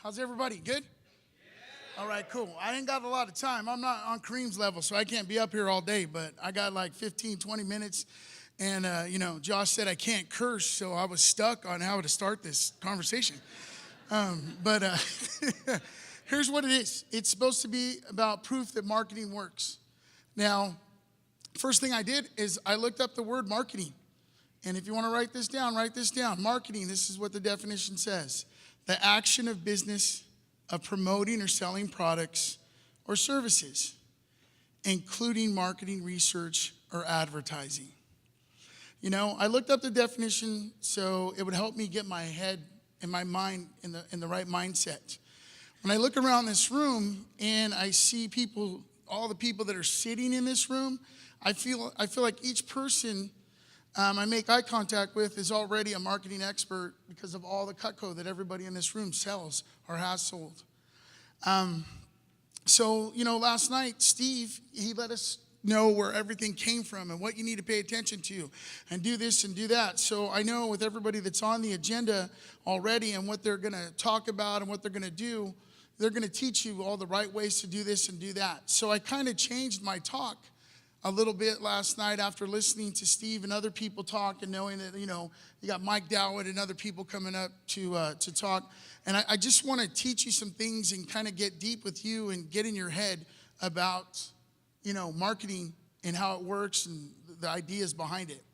How's everybody? Good? All right, cool. I ain't got a lot of time. I'm not on Kareem's level, so I can't be up here all day, but I got like 15, 20 minutes. And, Josh said I can't curse, so I was stuck on how to start this conversation. But here's what it is. It's supposed to be about proof that marketing works. Now, first thing I did is I looked up the word marketing. And if you want to write this down, write this down. Marketing, this is what the definition says. The action of business of promoting or selling products or services, including marketing, research, or advertising. I looked up the definition so it would help me get my head and my mind in the right mindset. When I look around this room and I see people, all the people that are sitting in this room, I feel like each person I make eye contact with is already a marketing expert because of all the Cutco that everybody in this room sells or has sold. Last night, Steve, he let us know where everything came from and what you need to pay attention to and do this and do that. So I know with everybody that's on the agenda already and what they're going to talk about and what they're going to do, they're going to teach you all the right ways to do this and do that. So I kind of changed my talk a little bit last night after listening to Steve and other people talk and knowing that, you got Mike Dowd and other people coming up to talk. And I just want to teach you some things and kind of get deep with you and get in your head about, marketing and how it works and the ideas behind it.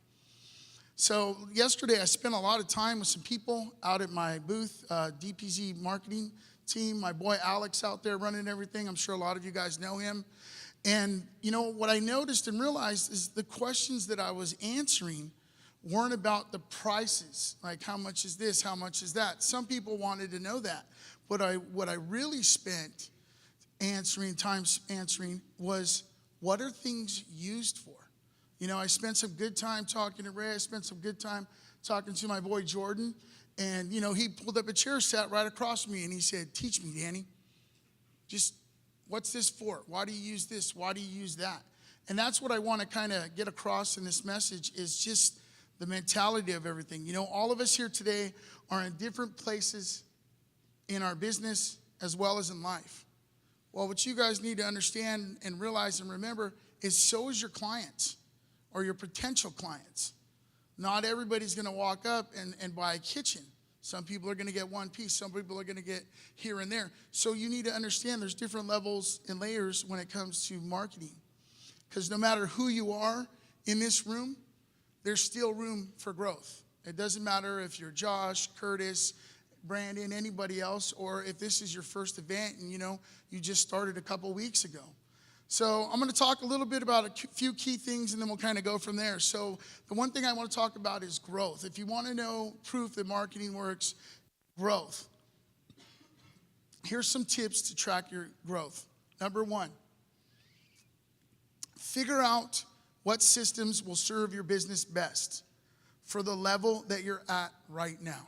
So yesterday I spent a lot of time with some people out at my booth, DPZ marketing team. My boy Alex out there running everything. I'm sure a lot of you guys know him. And, what I noticed and realized is the questions that I was answering weren't about the prices, like how much is this, how much is that. Some people wanted to know that. What I really spent time answering was, what are things used for? I spent some good time talking to Ray. I spent some good time talking to my boy Jordan. And, he pulled up a chair, sat right across from me, and he said, teach me, Danny. What's this for? Why do you use this? Why do you use that? And that's what I want to kind of get across in this message is just the mentality of everything. All of us here today are in different places in our business as well as in life. Well, what you guys need to understand and realize and remember is so is your clients or your potential clients. Not everybody's going to walk up and buy a kitchen. Some people are going to get one piece. Some people are going to get here and there. So you need to understand there's different levels and layers when it comes to marketing. Because no matter who you are in this room, there's still room for growth. It doesn't matter if you're Josh, Curtis, Brandon, anybody else, or if this is your first event and you just started a couple weeks ago. So I'm going to talk a little bit about a few key things, and then we'll kind of go from there. So the one thing I want to talk about is growth. If you want to know proof that marketing works, growth. Here's some tips to track your growth. Number one, figure out what systems will serve your business best for the level that you're at right now.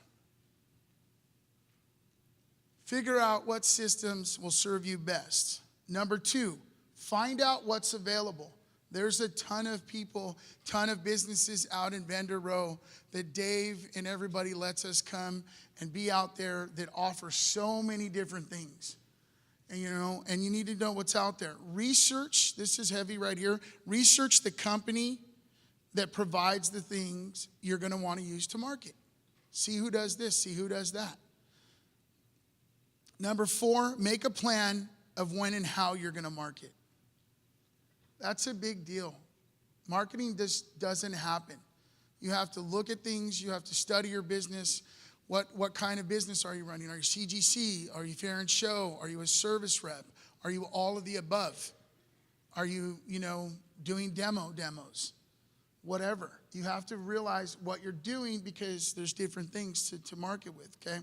Figure out what systems will serve you best. Number two, find out what's available. There's a ton of people, ton of businesses out in Vendor Row that Dave and everybody lets us come and be out there that offer so many different things. And you need to know what's out there. Research, this is heavy right here. Research the company that provides the things you're going to want to use to market. See who does this, see who does that. Number four, make a plan of when and how you're going to market. That's a big deal. Marketing just doesn't happen. You have to look at things. You have to study your business. What kind of business are you running? Are you CGC? Are you fair and show? Are you a service rep? Are you all of the above? Are you, doing demos? Whatever. You have to realize what you're doing because there's different things to market with, okay?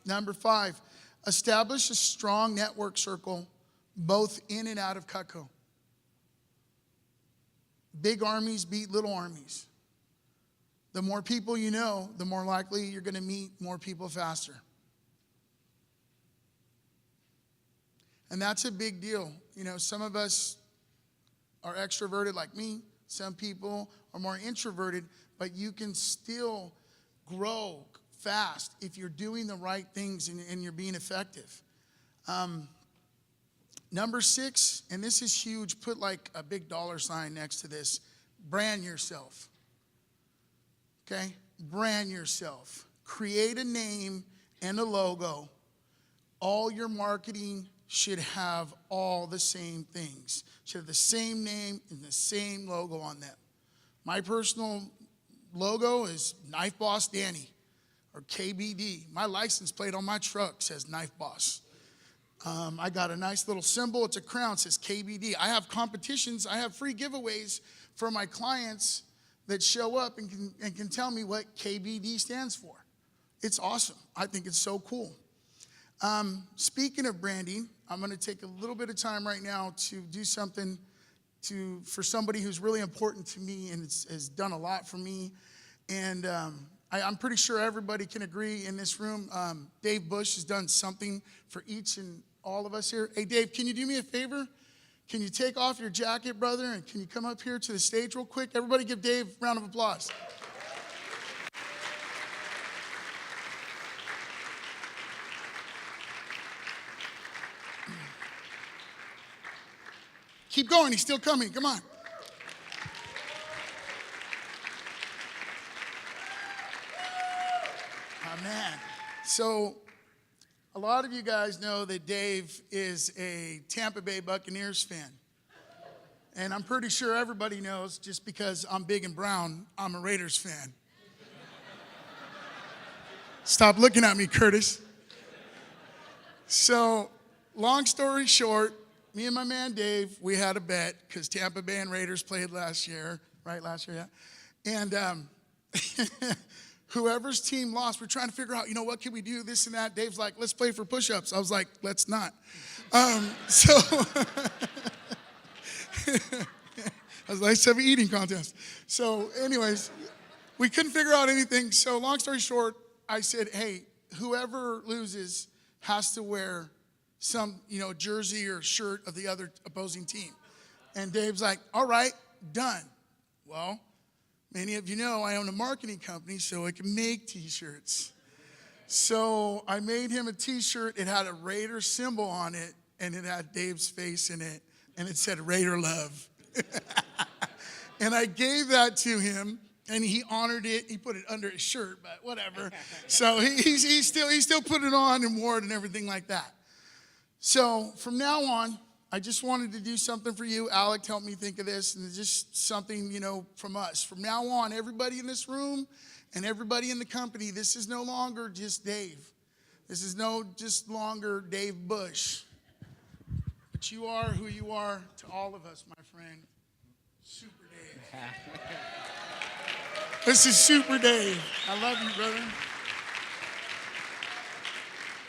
Number five, establish a strong network circle both in and out of Cutco. Big armies beat little armies. The more people you know, the more likely you're going to meet more people faster. And that's a big deal. Some of us are extroverted like me. Some people are more introverted, but you can still grow fast if you're doing the right things and you're being effective. Number 6, and this is huge, put like a big $sign next to this, brand yourself. Okay? Brand yourself. Create a name and a logo. All your marketing should have all the same things. Should have the same name and the same logo on them. My personal logo is Knife Boss Danny, or KBD. My license plate on my truck says Knife Boss. I got a nice little symbol. It's a crown. It says KBD. I have competitions. I have free giveaways for my clients that show up and can tell me what KBD stands for. It's awesome. I think it's so cool. Speaking of branding, I'm going to take a little bit of time right now to do something for somebody who's really important to me and has done a lot for me. And I'm pretty sure everybody can agree in this room. Dave Bush has done something for each and all of us here. Hey, Dave, can you do me a favor? Can you take off your jacket, brother, and can you come up here to the stage real quick? Everybody give Dave a round of applause. Keep going. He's still coming. Come on. Oh, man. So a lot of you guys know that Dave is a Tampa Bay Buccaneers fan. And I'm pretty sure everybody knows, just because I'm big and brown, I'm a Raiders fan. Stop looking at me, Curtis. So, long story short, me and my man Dave, we had a bet because Tampa Bay and Raiders played last year, right? Last year, yeah. And whoever's team lost, we're trying to figure out, what can we do, this and that. Dave's like, let's play for push-ups. I was like, let's not. So I was like, let's have an eating contest. So anyways, we couldn't figure out anything. So long story short, I said, hey, whoever loses has to wear some, jersey or shirt of the other opposing team. And Dave's like, all right, done. Well, many of you know I own a marketing company, so I can make T-shirts. So I made him a T-shirt. It had a Raider symbol on it, and it had Dave's face in it, and it said Raider Love. And I gave that to him, and he honored it. He put it under his shirt, but whatever. So he still put it on and wore it and everything like that. So from now on, I just wanted to do something for you. Alec helped me think of this, and it's just something, from us. From now on, everybody in this room and everybody in the company, this is no longer just Dave. This is just longer Dave Bush. But you are who you are to all of us, my friend. Super Dave. This is Super Dave. I love you, brother.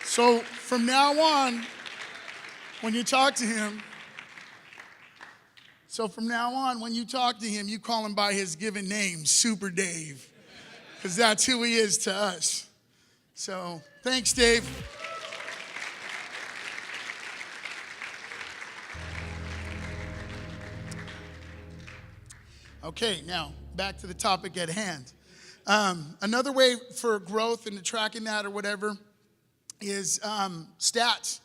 So from now on, when you talk to him, you call him by his given name, Super Dave, because that's who he is to us. So thanks, Dave. Okay, now back to the topic at hand. Another way for growth and tracking that or whatever is stats.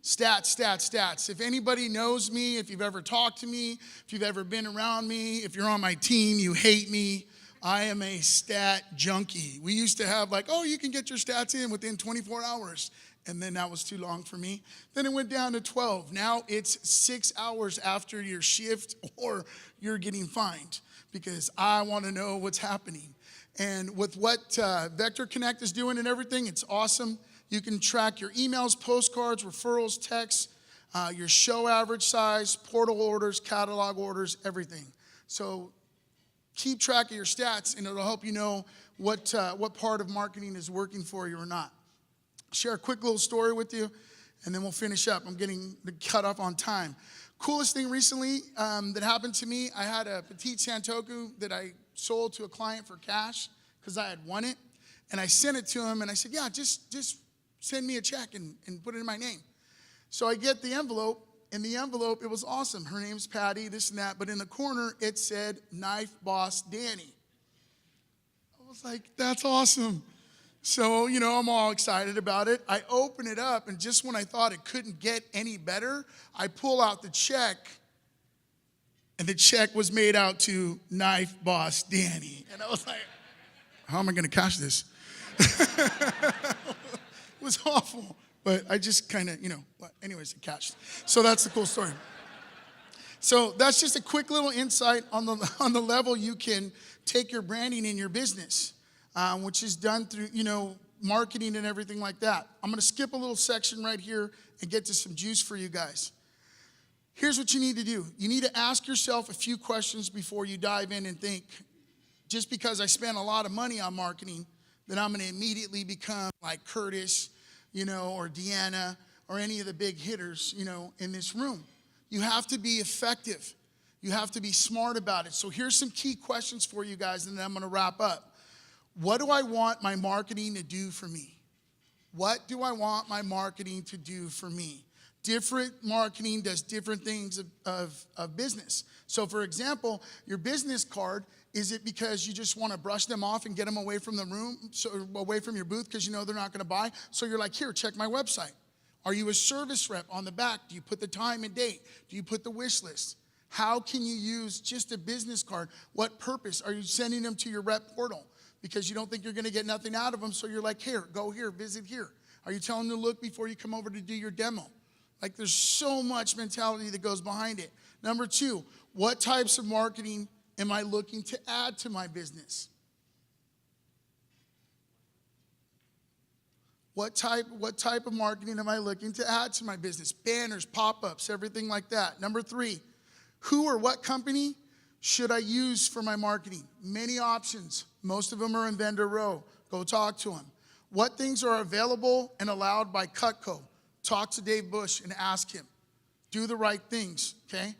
Stats. If anybody knows me, if you've ever talked to me, if you've ever been around me, if you're on my team, you hate me. I am a stat junkie. We used to have you can get your stats in within 24 hours. And then that was too long for me. Then it went down to 12. Now it's 6 hours after your shift or you're getting fined because I want to know what's happening. And with what Vector Connect is doing and everything, it's awesome. You can track your emails, postcards, referrals, texts, your show average size, portal orders, catalog orders, everything. So keep track of your stats, and it'll help you know what part of marketing is working for you or not. Share a quick little story with you, and then we'll finish up. I'm getting cut off on time. Coolest thing recently that happened to me, I had a Petite Santoku that I sold to a client for cash because I had won it. And I sent it to him, and I said, yeah, just send me a check and put it in my name. So I get the envelope. In the envelope, it was awesome. Her name's Patty, this and that. But in the corner, it said, Knife Boss Danny. I was like, that's awesome. So, you know, I'm all excited about it. I open it up, and just when I thought it couldn't get any better, I pull out the check, and the check was made out to Knife Boss Danny. And I was like, how am I going to cash this? It was awful. But I just kind of, but anyways, it cashed. So that's the cool story. So that's just a quick little insight on the level you can take your branding in your business, which is done through, marketing and everything like that. I'm going to skip a little section right here and get to some juice for you guys. Here's what you need to do. You need to ask yourself a few questions before you dive in and think, just because I spend a lot of money on marketing, then I'm going to immediately become like Curtis, or Deanna, or any of the big hitters, in this room. You have to be effective. You have to be smart about it. So here's some key questions for you guys, and then I'm going to wrap up. What do I want my marketing to do for me? What do I want my marketing to do for me? Different marketing does different things of business. So for example, your business card, is it because you just want to brush them off and get them away from the room, away from your booth because they're not going to buy? So you're like, here, check my website. Are you a service rep on the back? Do you put the time and date? Do you put the wish list? How can you use just a business card? What purpose? Are you sending them to your rep portal because you don't think you're going to get nothing out of them? So you're like, here, go here, visit here. Are you telling them to look before you come over to do your demo? Like, there's so much mentality that goes behind it. Number two, what types of marketing am I looking to add to my business? What type of marketing am I looking to add to my business? Banners, pop-ups, everything like that. Number three, who or what company should I use for my marketing? Many options. Most of them are in Vendor Row. Go talk to them. What things are available and allowed by Cutco? Talk to Dave Bush and ask him. Do the right things, okay?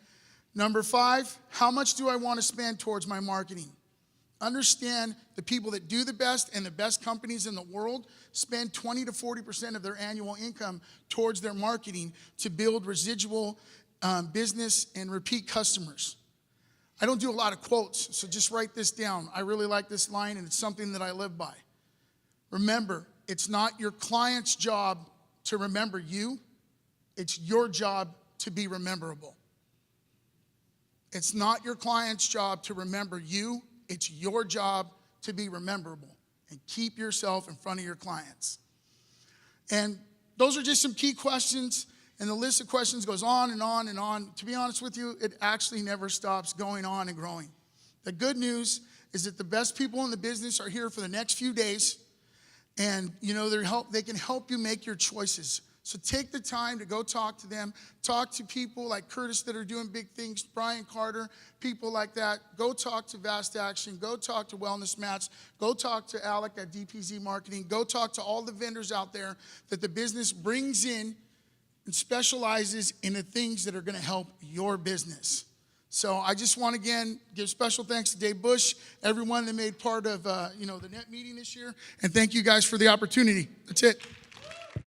Number five, how much do I want to spend towards my marketing? Understand the people that do the best and the best companies in the world spend 20 to 40% of their annual income towards their marketing to build residual business and repeat customers. I don't do a lot of quotes, so just write this down. I really like this line, and it's something that I live by. Remember, it's not your client's job to remember you. It's your job to be rememberable. It's not your client's job to remember you. It's your job to be rememberable and keep yourself in front of your clients. And those are just some key questions, and the list of questions goes on and on and on. To be honest with you, it actually never stops going on and growing. The good news is that the best people in the business are here for the next few days, and they can help you make your choices. So take the time to go talk to them. Talk to people like Curtis that are doing big things, Brian Carter, people like that. Go talk to Vast Action. Go talk to Wellness Mats. Go talk to Alec at DPZ Marketing. Go talk to all the vendors out there that the business brings in and specializes in the things that are going to help your business. So I just want to, again, give special thanks to Dave Bush, everyone that made part of the NET meeting this year, and thank you guys for the opportunity. That's it.